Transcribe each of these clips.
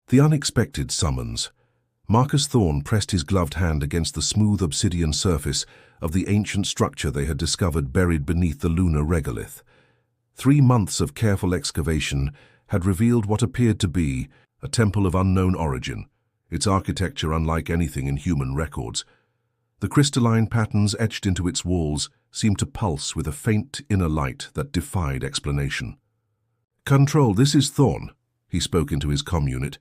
The unexpected summons. Marcus Thorne pressed his gloved hand against the smooth obsidian surface of the ancient structure they had discovered buried beneath the lunar regolith. 3 months of careful excavation had revealed what appeared to be a temple of unknown origin, its architecture unlike anything in human records. The crystalline patterns etched into its walls seemed to pulse with a faint inner light that defied explanation. "Control, this is Thorne," he spoke into his comm unit.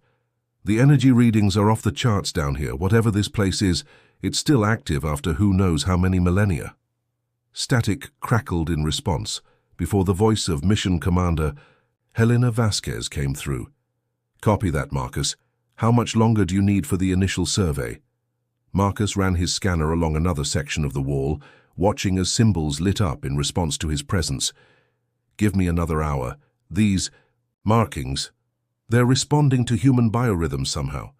"The energy readings are off the charts down here. Whatever this place is, it's still active after who knows how many millennia." Static crackled in response before the voice of Mission Commander Helena Vasquez came through. "Copy that, Marcus. How much longer do you need for the initial survey?" Marcus ran his scanner along another section of the wall, watching as symbols lit up in response to his presence. "Give me another hour. These markings, they're responding to human biorhythms somehow.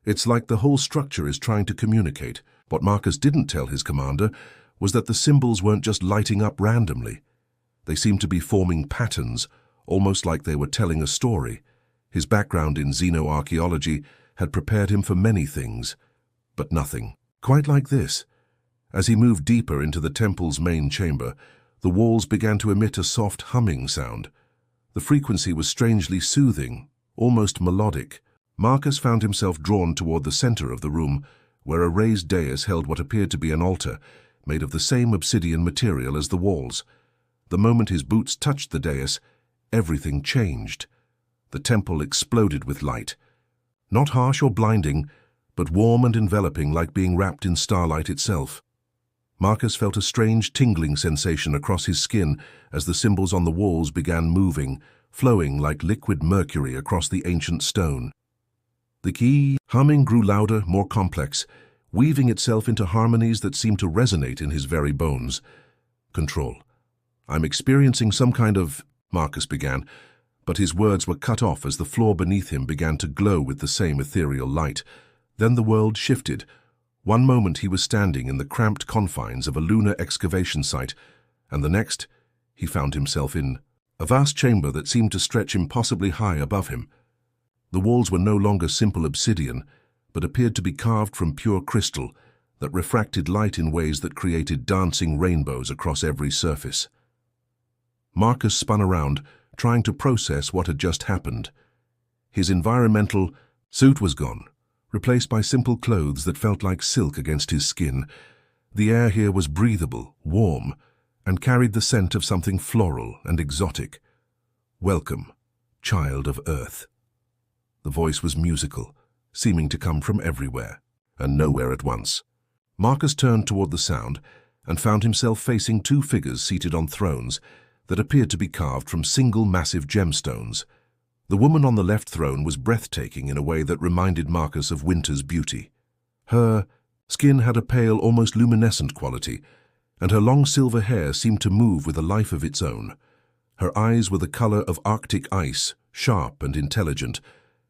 It's like the whole structure is trying to communicate." What Marcus didn't tell his commander was that the symbols weren't just lighting up randomly. They seemed to be forming patterns, almost like they were telling a story. His background in xenoarchaeology had prepared him for many things, but nothing quite like this. As he moved deeper into the temple's main chamber, the walls began to emit a soft humming sound. The frequency was strangely soothing, almost melodic. Marcus found himself drawn toward the center of the room, where a raised dais held what appeared to be an altar, made of the same obsidian material as the walls. The moment his boots touched the dais, everything changed. The temple exploded with light. Not harsh or blinding, but warm and enveloping, like being wrapped in starlight itself. Marcus felt a strange tingling sensation across his skin as the symbols on the walls began moving, flowing like liquid mercury across the ancient stone. The key humming grew louder, more complex, weaving itself into harmonies that seemed to resonate in his very bones. "Control. I'm experiencing some kind of—" Marcus began, but his words were cut off as the floor beneath him began to glow with the same ethereal light. Then the world shifted. One moment he was standing in the cramped confines of a lunar excavation site, and the next he found himself in a vast chamber that seemed to stretch impossibly high above him. The walls were no longer simple obsidian, but appeared to be carved from pure crystal that refracted light in ways that created dancing rainbows across every surface. Marcus spun around, trying to process what had just happened. His environmental suit was gone, replaced by simple clothes that felt like silk against his skin. The air here was breathable, warm, and carried the scent of something floral and exotic. "Welcome, child of Earth." The voice was musical, seeming to come from everywhere, and nowhere at once. Marcus turned toward the sound and found himself facing 2 figures seated on thrones that appeared to be carved from single massive gemstones. The woman on the left throne was breathtaking in a way that reminded Marcus of winter's beauty. Her skin had a pale, almost luminescent quality, and her long silver hair seemed to move with a life of its own. Her eyes were the color of Arctic ice, sharp and intelligent,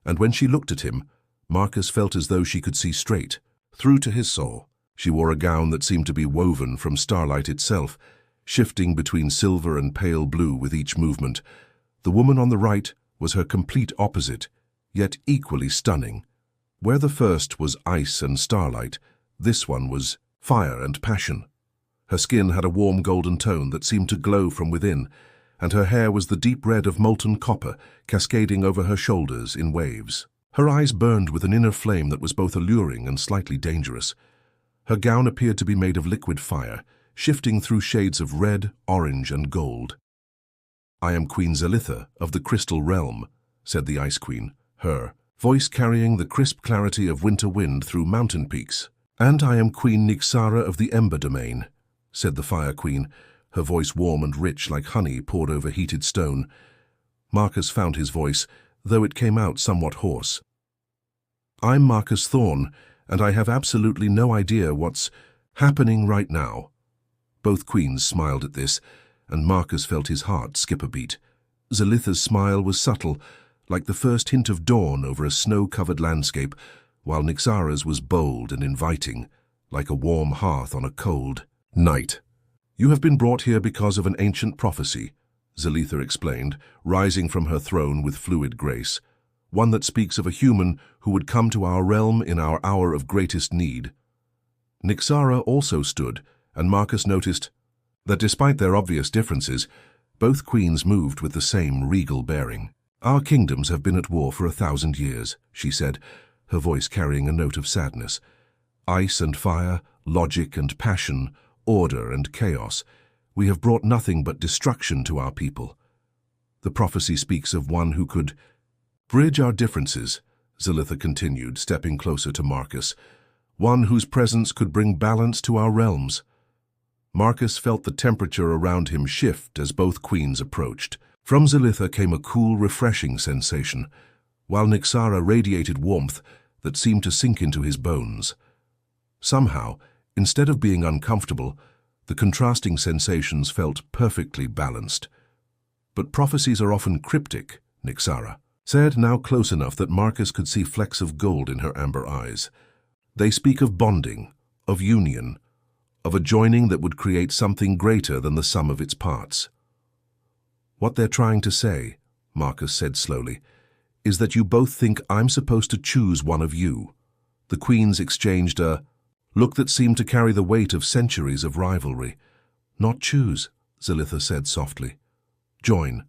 and when she looked at him, Marcus felt as though she could see straight, through to his soul. She wore a gown that seemed to be woven from starlight itself, shifting between silver and pale blue with each movement. The woman on the right was her complete opposite, yet equally stunning. Where the first was ice and starlight, this one was fire and passion. Her skin had a warm golden tone that seemed to glow from within, and her hair was the deep red of molten copper, cascading over her shoulders in waves. Her eyes burned with an inner flame that was both alluring and slightly dangerous. Her gown appeared to be made of liquid fire, shifting through shades of red, orange, and gold. "I am Queen Zelitha of the Crystal Realm," said the Ice Queen, her voice carrying the crisp clarity of winter wind through mountain peaks. "And I am Queen Nixara of the Ember Domain," said the Fire Queen, her voice warm and rich like honey poured over heated stone. Marcus found his voice, though it came out somewhat hoarse. "I'm Marcus Thorne, and I have absolutely no idea what's happening right now." Both queens smiled at this, and Marcus felt his heart skip a beat. Zelitha's smile was subtle, like the first hint of dawn over a snow-covered landscape, while Nixara's was bold and inviting, like a warm hearth on a cold night. "You have been brought here because of an ancient prophecy," Zelitha explained, rising from her throne with fluid grace. one that speaks of a human who would come to our realm in our hour of greatest need. Nyxara also stood, and Marcus noticed that despite their obvious differences, both queens moved with the same regal bearing. "Our kingdoms have been at war for 1,000 years," she said, her voice carrying a note of sadness. "Ice and fire, logic and passion, order and chaos. We have brought nothing but destruction to our people. The prophecy speaks of one who could bridge our differences," Zelitha continued, stepping closer to Marcus. "One whose presence could bring balance to our realms." Marcus felt the temperature around him shift as both queens approached. From Zelitha came a cool, refreshing sensation, while Nyxara radiated warmth that seemed to sink into his bones. Somehow, instead of being uncomfortable, the contrasting sensations felt perfectly balanced. "But prophecies are often cryptic," Nyxara said, now close enough that Marcus could see flecks of gold in her amber eyes. "They speak of bonding, of union, of a joining that would create something greater than the sum of its parts." "What they're trying to say," Marcus said slowly, "is that you both think I'm supposed to choose one of you." The queens exchanged a look that seemed to carry the weight of centuries of rivalry. "Not choose," Zelitha said softly. "Join."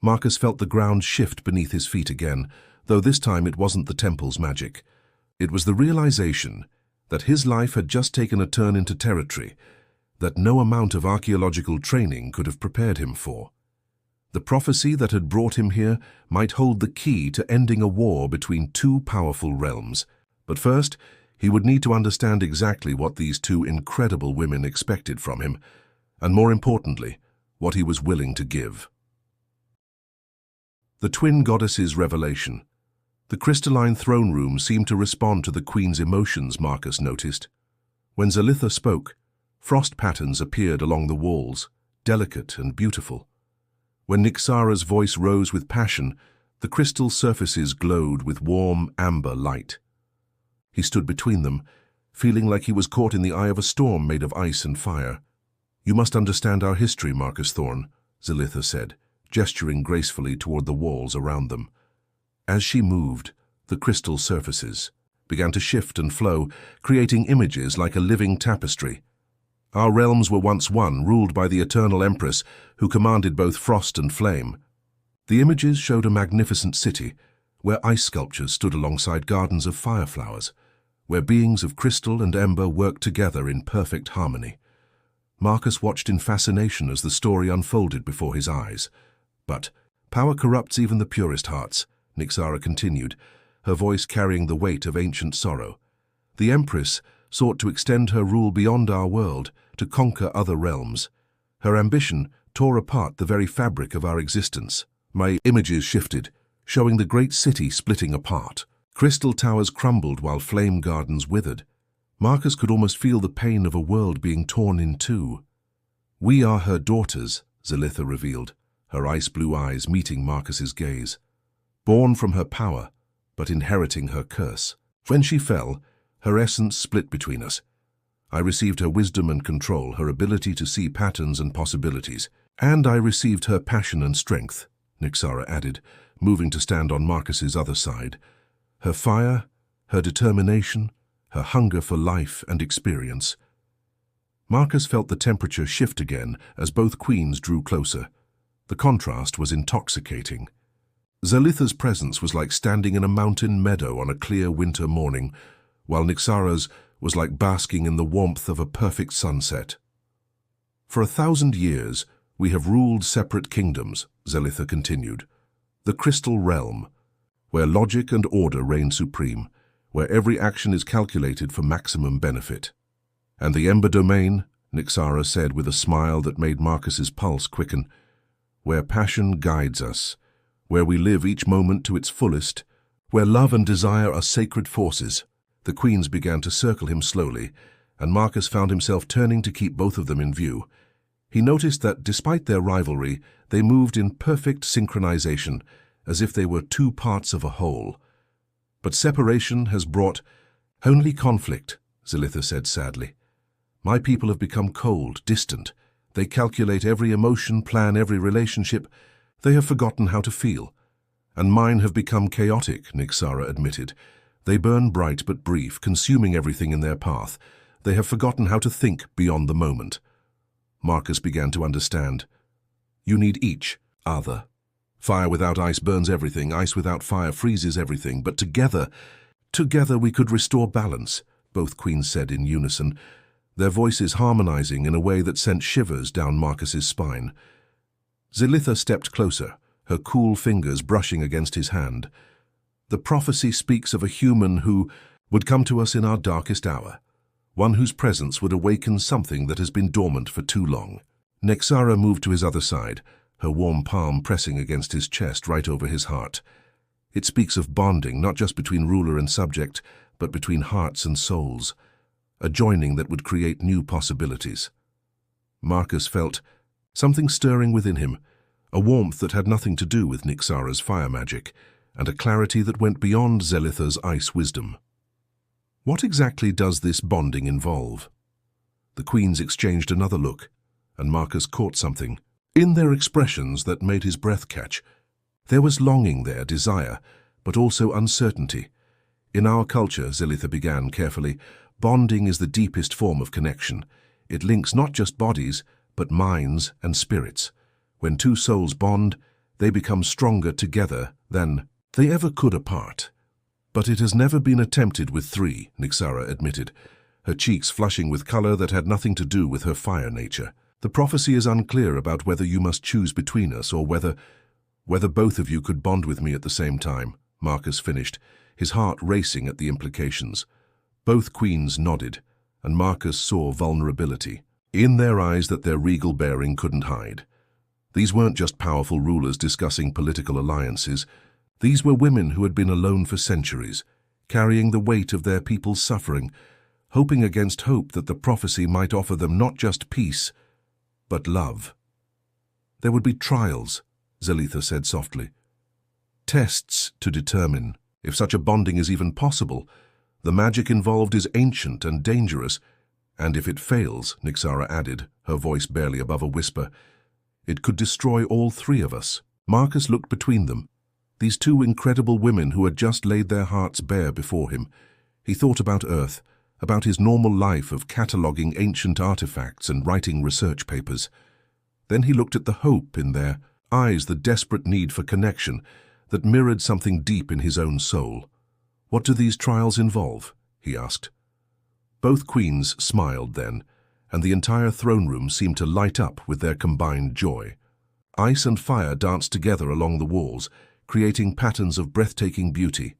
Marcus felt the ground shift beneath his feet again, though this time it wasn't the temple's magic. It was the realization that his life had just taken a turn into territory that no amount of archaeological training could have prepared him for. The prophecy that had brought him here might hold the key to ending a war between two powerful realms. But first, he would need to understand exactly what these two incredible women expected from him, and more importantly, what he was willing to give. The twin goddesses' revelation. The crystalline throne room seemed to respond to the queen's emotions, Marcus noticed. When Zelitha spoke, frost patterns appeared along the walls, delicate and beautiful. When Nyxara's voice rose with passion, the crystal surfaces glowed with warm, amber light. He stood between them, feeling like he was caught in the eye of a storm made of ice and fire. "You must understand our history, Marcus Thorne," Zelitha said, gesturing gracefully toward the walls around them. As she moved, the crystal surfaces began to shift and flow, creating images like a living tapestry. "Our realms were once one, ruled by the eternal empress, who commanded both frost and flame." The images showed a magnificent city, where ice sculptures stood alongside gardens of fire flowers, where beings of crystal and ember worked together in perfect harmony. Marcus watched in fascination as the story unfolded before his eyes. "But power corrupts even the purest hearts," Nyxara continued, her voice carrying the weight of ancient sorrow. "The Empress sought to extend her rule beyond our world, to conquer other realms. Her ambition tore apart the very fabric of our existence." My images shifted, showing the great city splitting apart. Crystal towers crumbled while flame gardens withered. Marcus could almost feel the pain of a world being torn in two. "We are her daughters," Zelitha revealed, her ice-blue eyes meeting Marcus's gaze. "Born from her power, but inheriting her curse. When she fell, her essence split between us. I received her wisdom and control, her ability to see patterns and possibilities. And I received her passion and strength," Nyxara added, moving to stand on Marcus's other side. "Her fire, her determination, her hunger for life and experience." Marcus felt the temperature shift again as both queens drew closer. The contrast was intoxicating. Zelitha's presence was like standing in a mountain meadow on a clear winter morning, while Nyxara's was like basking in the warmth of a perfect sunset. "For 1,000 years, we have ruled separate kingdoms," Zelitha continued. "The crystal realm, where logic and order reign supreme, where every action is calculated for maximum benefit. And the ember domain," Nyxara said with a smile that made Marcus's pulse quicken, "where passion guides us, where we live each moment to its fullest, where love and desire are sacred forces." The queens began to circle him slowly, and Marcus found himself turning to keep both of them in view. He noticed that, despite their rivalry, they moved in perfect synchronization, as if they were two parts of a whole. "But separation has brought only conflict," Zelitha said sadly. "My people have become cold, distant. They calculate every emotion, plan every relationship. They have forgotten how to feel. And mine have become chaotic, Nixara admitted. They burn bright but brief, consuming everything in their path. They have forgotten how to think beyond the moment. Marcus began to understand. You need each other. Fire without ice burns everything, ice without fire freezes everything, but together we could restore balance, both queens said in unison, their voices harmonizing in a way that sent shivers down Marcus's spine. Zelitha stepped closer, her cool fingers brushing against his hand. The prophecy speaks of a human who would come to us in our darkest hour, one whose presence would awaken something that has been dormant for too long. Nixara moved to his other side, her warm palm pressing against his chest right over his heart. It speaks of bonding, not just between ruler and subject, but between hearts and souls, a joining that would create new possibilities. Marcus felt something stirring within him, a warmth that had nothing to do with Nixara's fire magic, and a clarity that went beyond Zelitha's ice wisdom. What exactly does this bonding involve? The queens exchanged another look, and Marcus caught something in their expressions that made his breath catch. There was longing there, desire, but also uncertainty. In our culture, Zelitha began carefully, bonding is the deepest form of connection. It links not just bodies, but minds and spirits. When two souls bond, they become stronger together than they ever could apart. But it has never been attempted with three, Nixara admitted, her cheeks flushing with color that had nothing to do with her fire nature. The prophecy is unclear about whether you must choose between us or whether both of you could bond with me at the same time, Marcus finished, his heart racing at the implications. Both queens nodded, and Marcus saw vulnerability in their eyes that their regal bearing couldn't hide. These weren't just powerful rulers discussing political alliances. These were women who had been alone for centuries, carrying the weight of their people's suffering, hoping against hope that the prophecy might offer them not just peace, but love. There would be trials, Zelitha said softly. Tests to determine if such a bonding is even possible. The magic involved is ancient and dangerous, and if it fails, Nixara added, her voice barely above a whisper, it could destroy all three of us. Marcus looked between them, these two incredible women who had just laid their hearts bare before him. He thought about Earth, about his normal life of cataloguing ancient artifacts and writing research papers. Then he looked at the hope in their eyes, the desperate need for connection that mirrored something deep in his own soul. What do these trials involve? He asked. Both queens smiled then, and the entire throne room seemed to light up with their combined joy. Ice and fire danced together along the walls, creating patterns of breathtaking beauty.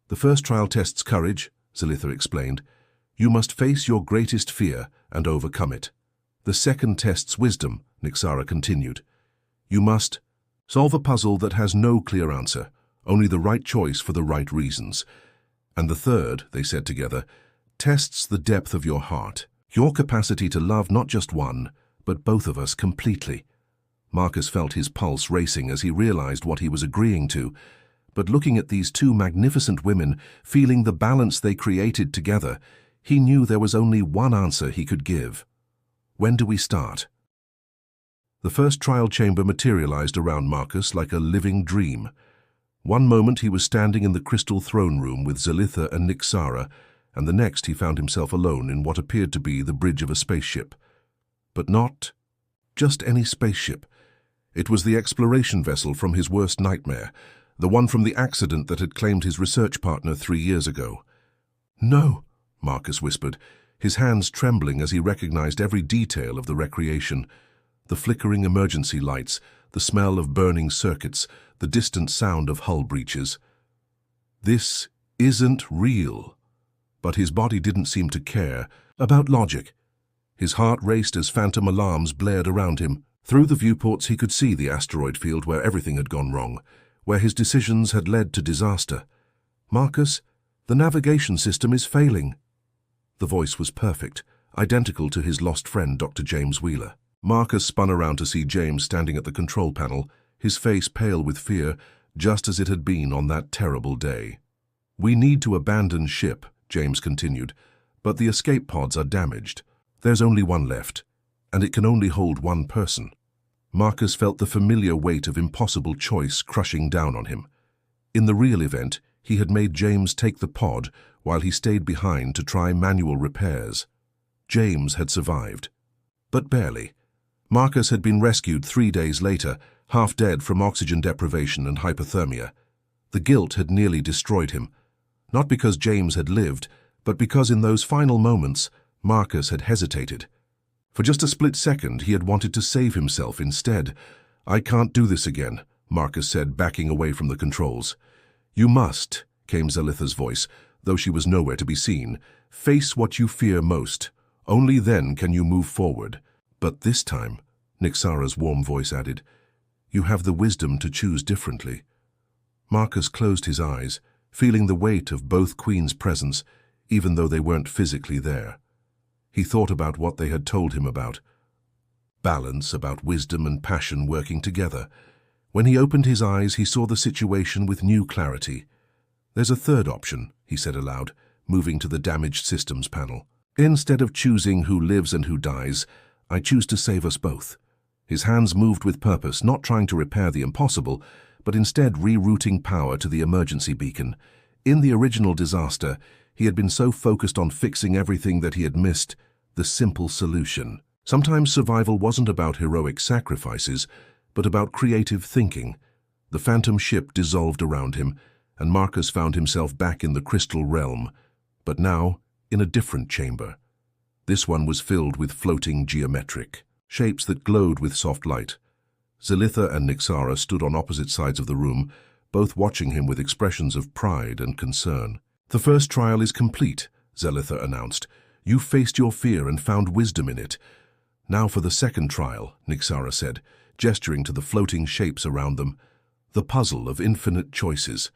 The first trial tests courage, Zelitha explained. You must face your greatest fear and overcome it. The second tests wisdom, Nixara continued. You must solve a puzzle that has no clear answer, only the right choice for the right reasons. And the third, they said together, tests the depth of your heart, your capacity to love not just one, but both of us completely. Marcus felt his pulse racing as he realized what he was agreeing to, but looking at these two magnificent women, feeling the balance they created together, he knew there was only one answer he could give. When do we start? The first trial chamber materialized around Marcus like a living dream. One moment he was standing in the crystal throne room with Zelitha and Nixara, and the next he found himself alone in what appeared to be the bridge of a spaceship. But not just any spaceship. It was the exploration vessel from his worst nightmare, the one from the accident that had claimed his research partner 3 years ago. No, Marcus whispered, his hands trembling as he recognized every detail of the recreation. The flickering emergency lights, the smell of burning circuits, the distant sound of hull breaches. This isn't real. But his body didn't seem to care about logic. His heart raced as phantom alarms blared around him. Through the viewports he could see the asteroid field where everything had gone wrong, where his decisions had led to disaster. Marcus, the navigation system is failing. The voice was perfect, identical to his lost friend Dr. James Wheeler. Marcus spun around to see James standing at the control panel, his face pale with fear, just as it had been on that terrible day. We need to abandon ship, James continued, but the escape pods are damaged. There's only one left, and it can only hold one person. Marcus felt the familiar weight of impossible choice crushing down on him. In the real event, he had made James take the pod while he stayed behind to try manual repairs. James had survived, but barely. Marcus had been rescued 3 days later, half dead from oxygen deprivation and hypothermia. The guilt had nearly destroyed him, not because James had lived, but because in those final moments, Marcus had hesitated. For just a split second, he had wanted to save himself instead. "I can't do this again," Marcus said, backing away from the controls. "You must," came Zelitha's voice, though she was nowhere to be seen. "Face what you fear most. Only then can you move forward." "But this time," Nixara's warm voice added, "you have the wisdom to choose differently." Marcus closed his eyes, feeling the weight of both Queen's presence, even though they weren't physically there. He thought about what they had told him about balance, about wisdom and passion working together. When he opened his eyes, he saw the situation with new clarity. "There's a third option," he said aloud, moving to the damaged systems panel. "Instead of choosing who lives and who dies, I choose to save us both." His hands moved with purpose, not trying to repair the impossible, but instead rerouting power to the emergency beacon. In the original disaster, he had been so focused on fixing everything that he had missed the simple solution. Sometimes survival wasn't about heroic sacrifices, but about creative thinking. The phantom ship dissolved around him, and Marcus found himself back in the crystal realm, but now in a different chamber. This one was filled with floating geometric shapes that glowed with soft light. Zelitha and Nixara stood on opposite sides of the room, both watching him with expressions of pride and concern. "The first trial is complete," Zelitha announced. "You faced your fear and found wisdom in it. Now for the second trial," Nixara said, gesturing to the floating shapes around them. "The puzzle of infinite choices."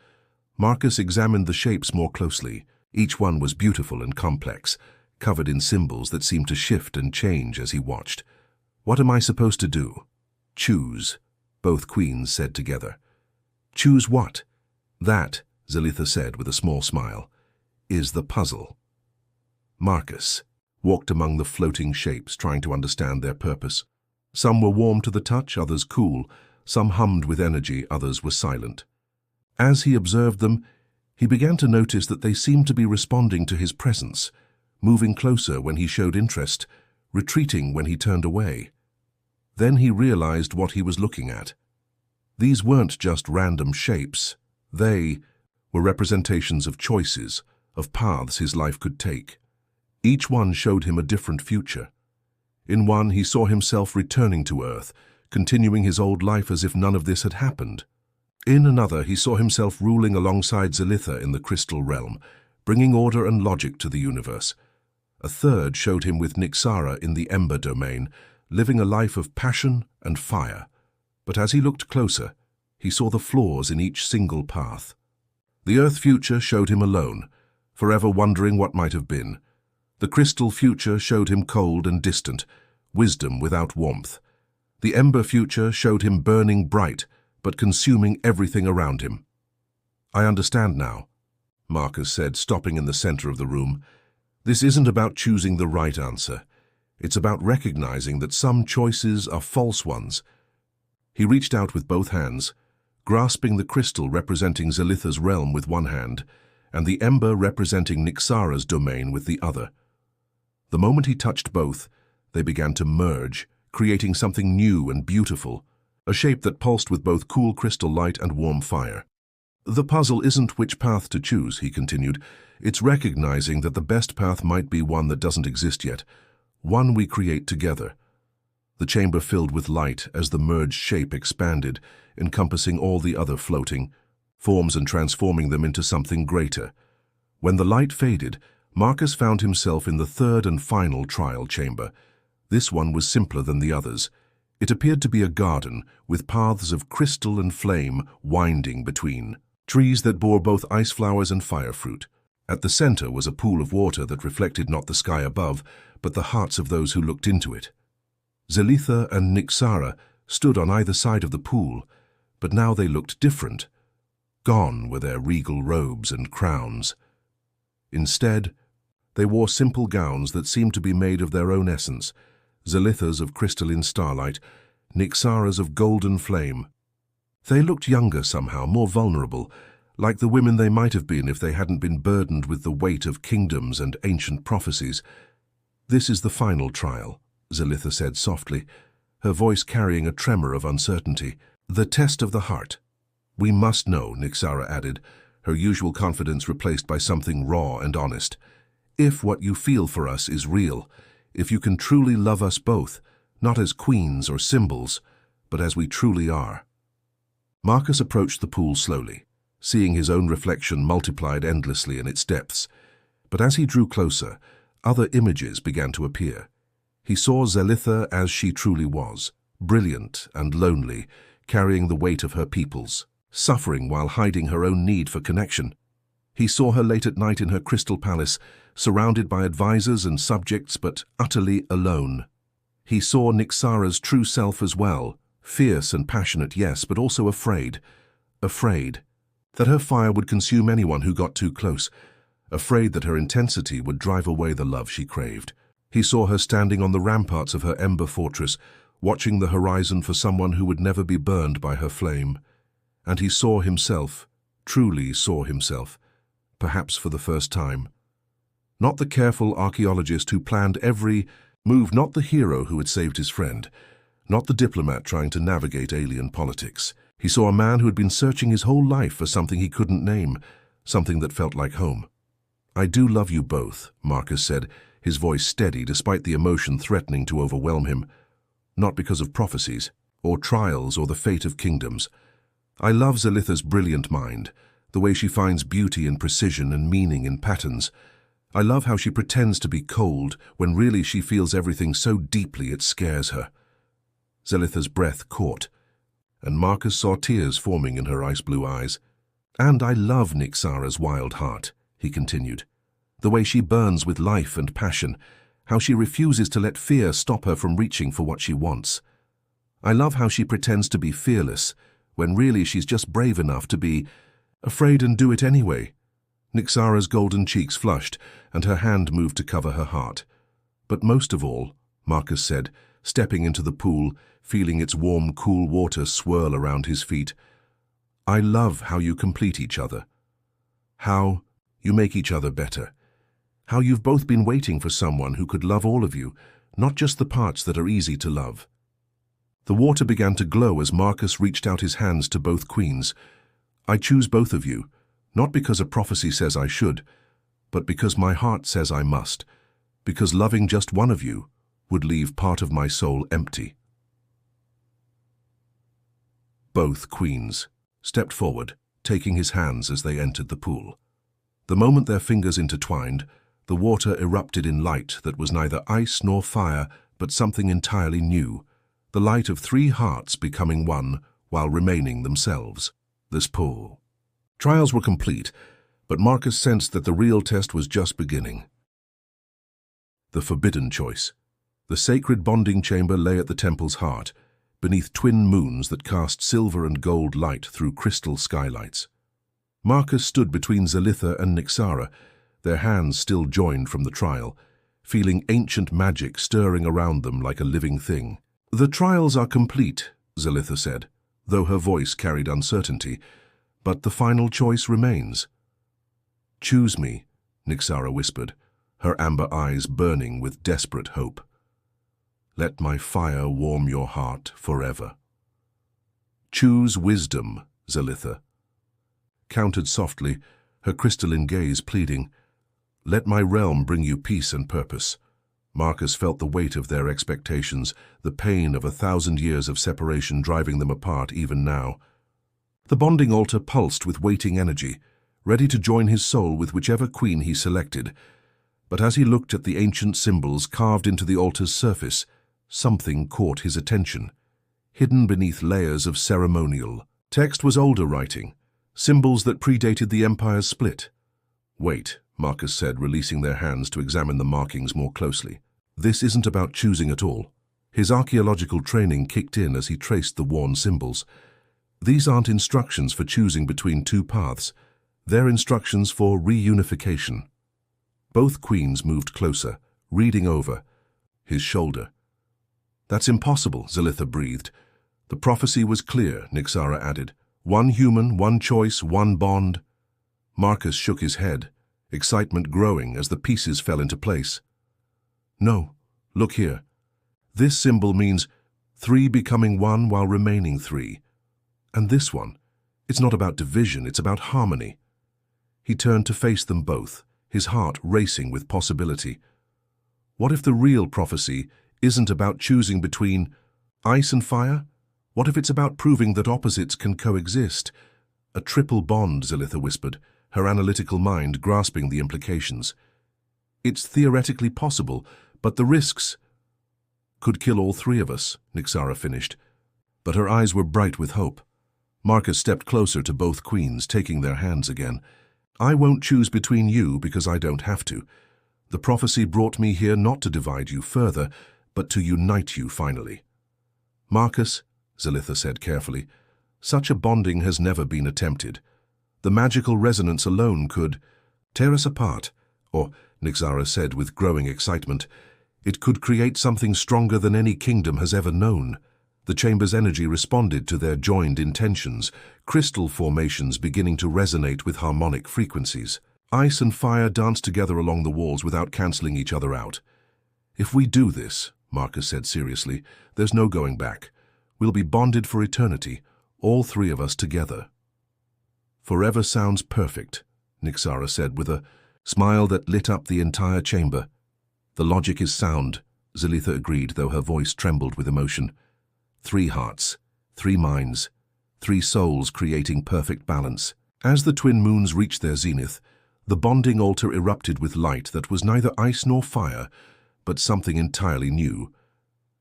Marcus examined the shapes more closely. Each one was beautiful and complex, covered in symbols that seemed to shift and change as he watched. "What am I supposed to do?" "Choose," both queens said together. "Choose what?" "That," Zelitha said with a small smile, "is the puzzle." Marcus walked among the floating shapes, trying to understand their purpose. Some were warm to the touch, others cool. Some hummed with energy, others were silent. As he observed them, he began to notice that they seemed to be responding to his presence, moving closer when he showed interest, retreating when he turned away. Then he realized what he was looking at. These weren't just random shapes. They were representations of choices, of paths his life could take. Each one showed him a different future. In one, he saw himself returning to Earth, continuing his old life as if none of this had happened. In another, he saw himself ruling alongside Zelitha in the crystal realm, bringing order and logic to the universe. A third showed him with Nixara in the Ember domain, living a life of passion and fire. But as he looked closer, he saw the flaws in each single path. The Earth future showed him alone, forever wondering what might have been. The crystal future showed him cold and distant, wisdom without warmth. The Ember future showed him burning bright, but consuming everything around him. "I understand now," Marcus said, stopping in the center of the room. "This isn't about choosing the right answer. It's about recognizing that some choices are false ones." He reached out with both hands, grasping the crystal representing Zelitha's realm with one hand, and the ember representing Nixara's domain with the other. The moment he touched both, they began to merge, creating something new and beautiful, a shape that pulsed with both cool crystal light and warm fire. "The puzzle isn't which path to choose," he continued. "It's recognizing that the best path might be one that doesn't exist yet, one we create together." The chamber filled with light as the merged shape expanded, encompassing all the other floating forms and transforming them into something greater. When the light faded, Marcus found himself in the third and final trial chamber. This one was simpler than the others. It appeared to be a garden, with paths of crystal and flame winding between, trees that bore both ice flowers and fire fruit. At the center was a pool of water that reflected not the sky above, but the hearts of those who looked into it. Zelitha and Nixara stood on either side of the pool, but now they looked different. Gone were their regal robes and crowns. Instead, they wore simple gowns that seemed to be made of their own essence, Zelitha's of crystalline starlight, Nixara's of golden flame. They looked younger somehow, more vulnerable, like the women they might have been if they hadn't been burdened with the weight of kingdoms and ancient prophecies. "This is the final trial," Zelitha said softly, her voice carrying a tremor of uncertainty. "The test of the heart. We must know," Nixara added, her usual confidence replaced by something raw and honest. "If what you feel for us is real, if you can truly love us both, not as queens or symbols, but as we truly are." Marcus approached the pool slowly, seeing his own reflection multiplied endlessly in its depths. But as he drew closer, other images began to appear. He saw Zelitha as she truly was, brilliant and lonely, carrying the weight of her peoples, suffering while hiding her own need for connection. He saw her late at night in her crystal palace, surrounded by advisors and subjects, but utterly alone. He saw Nixara's true self as well, fierce and passionate, yes, but also afraid. Afraid that her fire would consume anyone who got too close. Afraid that her intensity would drive away the love she craved. He saw her standing on the ramparts of her ember fortress, watching the horizon for someone who would never be burned by her flame. And he saw himself, truly saw himself, perhaps for the first time. Not the careful archaeologist who planned every move, not the hero who had saved his friend, not the diplomat trying to navigate alien politics. He saw a man who had been searching his whole life for something he couldn't name, something that felt like home. "I do love you both," Marcus said, his voice steady despite the emotion threatening to overwhelm him. "Not because of prophecies, or trials, or the fate of kingdoms. I love Zelitha's brilliant mind, the way she finds beauty in precision and meaning in patterns. I love how she pretends to be cold when really she feels everything so deeply it scares her." Zelitha's breath caught, and Marcus saw tears forming in her ice-blue eyes. "And I love Nixara's wild heart," he continued. "The way she burns with life and passion, how she refuses to let fear stop her from reaching for what she wants. I love how she pretends to be fearless, when really she's just brave enough to be afraid and do it anyway." Nixara's golden cheeks flushed, and her hand moved to cover her heart. "But most of all," Marcus said, stepping into the pool, feeling its warm, cool water swirl around his feet, "I love how you complete each other. How you make each other better. How you've both been waiting for someone who could love all of you, not just the parts that are easy to love." The water began to glow as Marcus reached out his hands to both queens. "I choose both of you, not because a prophecy says I should, but because my heart says I must, because loving just one of you would leave part of my soul empty." Both queens stepped forward, taking his hands as they entered the pool. The moment their fingers intertwined, the water erupted in light that was neither ice nor fire, but something entirely new, the light of three hearts becoming one while remaining themselves. This pool. Trials were complete, but Marcus sensed that the real test was just beginning. The forbidden choice. The sacred bonding chamber lay at the temple's heart, beneath twin moons that cast silver and gold light through crystal skylights. Marcus stood between Zelitha and Nixara, their hands still joined from the trial, feeling ancient magic stirring around them like a living thing. "The trials are complete," Zelitha said, though her voice carried uncertainty, "but the final choice remains." "Choose me," Nixara whispered, her amber eyes burning with desperate hope. "Let my fire warm your heart forever." "Choose wisdom," Zelitha countered softly, her crystalline gaze pleading. "Let my realm bring you peace and purpose." Marcus felt the weight of their expectations, the pain of 1,000 years of separation driving them apart even now. The bonding altar pulsed with waiting energy, ready to join his soul with whichever queen he selected. But as he looked at the ancient symbols carved into the altar's surface, something caught his attention. Hidden beneath layers of ceremonial text was older writing, symbols that predated the Empire's split. "Wait," Marcus said, releasing their hands to examine the markings more closely. "This isn't about choosing at all." His archaeological training kicked in as he traced the worn symbols. These aren't instructions for choosing between two paths. They're instructions for reunification. Both queens moved closer, reading over his shoulder. "That's impossible," Zelitha breathed. "The prophecy was clear," Nixara added. "One human, one choice, one bond." Marcus shook his head, excitement growing as the pieces fell into place. No, look here. This symbol means 3 becoming 1 while remaining 3. And this one, it's not about division, it's about harmony. He turned to face them both, his heart racing with possibility. What if the real prophecy isn't about choosing between ice and fire? What if it's about proving that opposites can coexist? A triple bond, Zelitha whispered, her analytical mind grasping the implications. It's theoretically possible, but the risks could kill all 3 of us, Nyxara finished. But her eyes were bright with hope. Marcus stepped closer to both queens, taking their hands again. I won't choose between you because I don't have to. The prophecy brought me here not to divide you further, but to unite you finally. Marcus, Zelitha said carefully, such a bonding has never been attempted. The magical resonance alone could tear us apart, or, Nyxara said with growing excitement, it could create something stronger than any kingdom has ever known. The chamber's energy responded to their joined intentions, crystal formations beginning to resonate with harmonic frequencies. Ice and fire danced together along the walls without cancelling each other out. If we do this, Marcus said seriously, there's no going back. We'll be bonded for eternity, all 3 of us together. Forever sounds perfect, Nyxara said with a smile that lit up the entire chamber. The logic is sound, Zelitha agreed, though her voice trembled with emotion. 3 hearts, 3 minds, 3 souls creating perfect balance. As the twin moons reached their zenith, the bonding altar erupted with light that was neither ice nor fire, but something entirely new.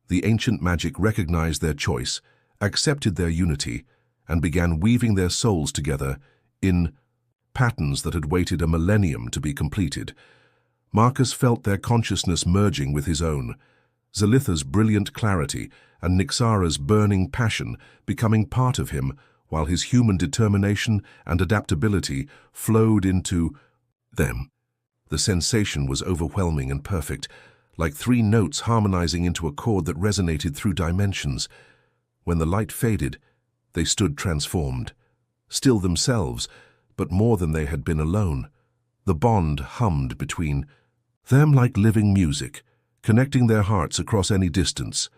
The ancient magic recognized their choice, accepted their unity, and began weaving their souls together in patterns that had waited a millennium to be completed. Marcus felt their consciousness merging with his own, Zelitha's brilliant clarity and Nyxara's burning passion becoming part of him, while his human determination and adaptability flowed into them. The sensation was overwhelming and perfect, like 3 notes harmonizing into a chord that resonated through dimensions. When the light faded, they stood transformed, still themselves, but more than they had been alone. The bond hummed between them like living music, connecting their hearts across any distance.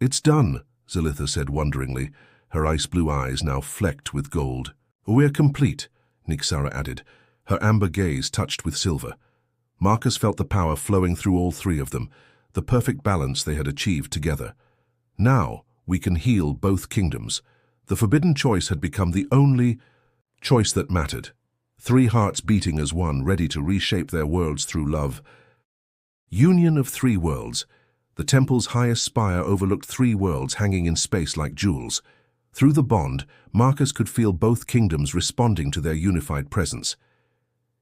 It's done, Zelitha said wonderingly, her ice-blue eyes now flecked with gold. We're complete, Nyxara added, her amber gaze touched with silver. Marcus felt the power flowing through all 3 of them, the perfect balance they had achieved together. Now we can heal both kingdoms. The forbidden choice had become the only choice that mattered. 3 hearts beating as one, ready to reshape their worlds through love. Union of 3 worlds. The temple's highest spire overlooked 3 worlds hanging in space like jewels. Through the bond, Marcus could feel both kingdoms responding to their unified presence.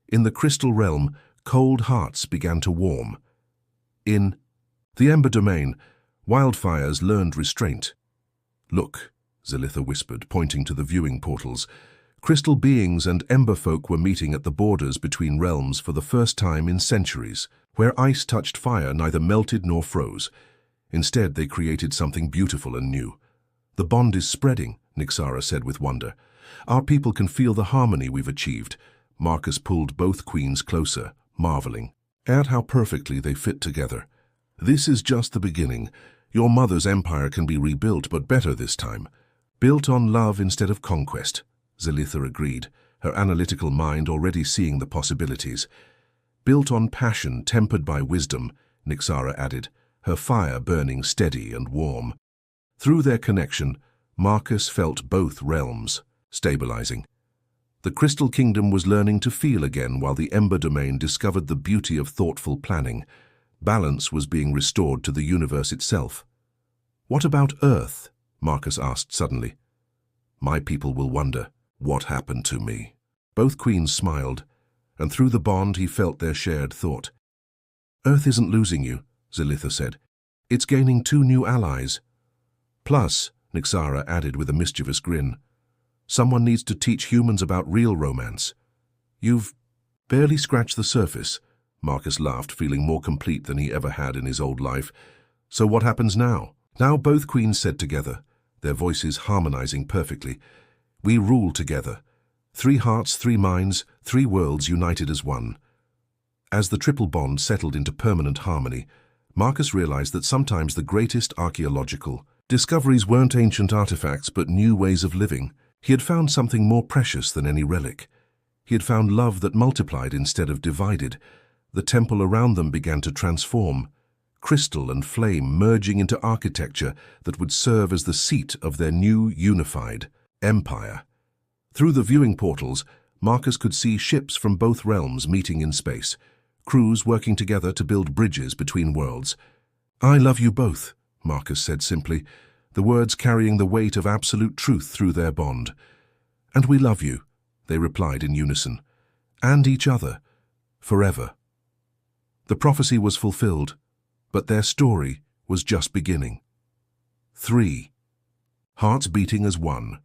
In the crystal realm, cold hearts began to warm. In the Ember Domain, wildfires learned restraint. Look, Zelitha whispered, pointing to the viewing portals. Crystal beings and ember folk were meeting at the borders between realms for the first time in centuries. Where ice touched fire, neither melted nor froze. Instead, they created something beautiful and new. The bond is spreading, Nyxara said with wonder. Our people can feel the harmony we've achieved. Marcus pulled both queens closer, marveling at how perfectly they fit together. This is just the beginning. Your mother's empire can be rebuilt, but better this time. Built on love instead of conquest, Zelitha agreed, her analytical mind already seeing the possibilities. Built on passion tempered by wisdom, Nyxara added, her fire burning steady and warm. Through their connection, Marcus felt both realms stabilizing. The Crystal Kingdom was learning to feel again, while the Ember Domain discovered the beauty of thoughtful planning. Balance was being restored to the universe itself. What about Earth? Marcus asked suddenly. My people will wonder, what happened to me? Both queens smiled, and through the bond he felt their shared thought. Earth isn't losing you, Zelitha said. It's gaining 2 new allies. Plus, Nyxara added with a mischievous grin, someone needs to teach humans about real romance. You've barely scratched the surface, Marcus laughed, feeling more complete than he ever had in his old life. So what happens now? Now both queens said together, their voices harmonizing perfectly. We rule together. Three hearts, three minds, three worlds united as one. As the triple bond settled into permanent harmony, Marcus realized that sometimes the greatest archaeological discoveries weren't ancient artifacts but new ways of living. He had found something more precious than any relic. He had found love that multiplied instead of divided. The temple around them began to transform, crystal and flame merging into architecture that would serve as the seat of their new unified empire. Through the viewing portals, Marcus could see ships from both realms meeting in space, crews working together to build bridges between worlds. "I love you both," Marcus said simply, the words carrying the weight of absolute truth through their bond. "And we love you," they replied in unison. "And each other. Forever." The prophecy was fulfilled, but their story was just beginning. 3. Hearts beating as one,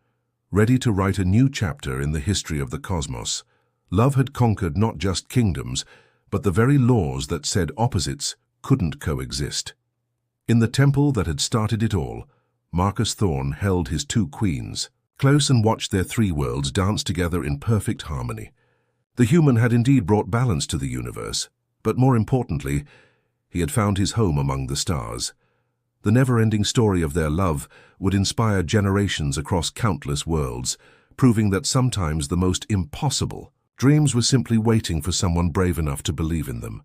ready to write a new chapter in the history of the cosmos. Love had conquered not just kingdoms, but the very laws that said opposites couldn't coexist. In the temple that had started it all, Marcus Thorne held his two queens close and watched their three worlds dance together in perfect harmony. The human had indeed brought balance to the universe, but more importantly, he had found his home among the stars. The never-ending story of their love would inspire generations across countless worlds, proving that sometimes the most impossible dreams were simply waiting for someone brave enough to believe in them.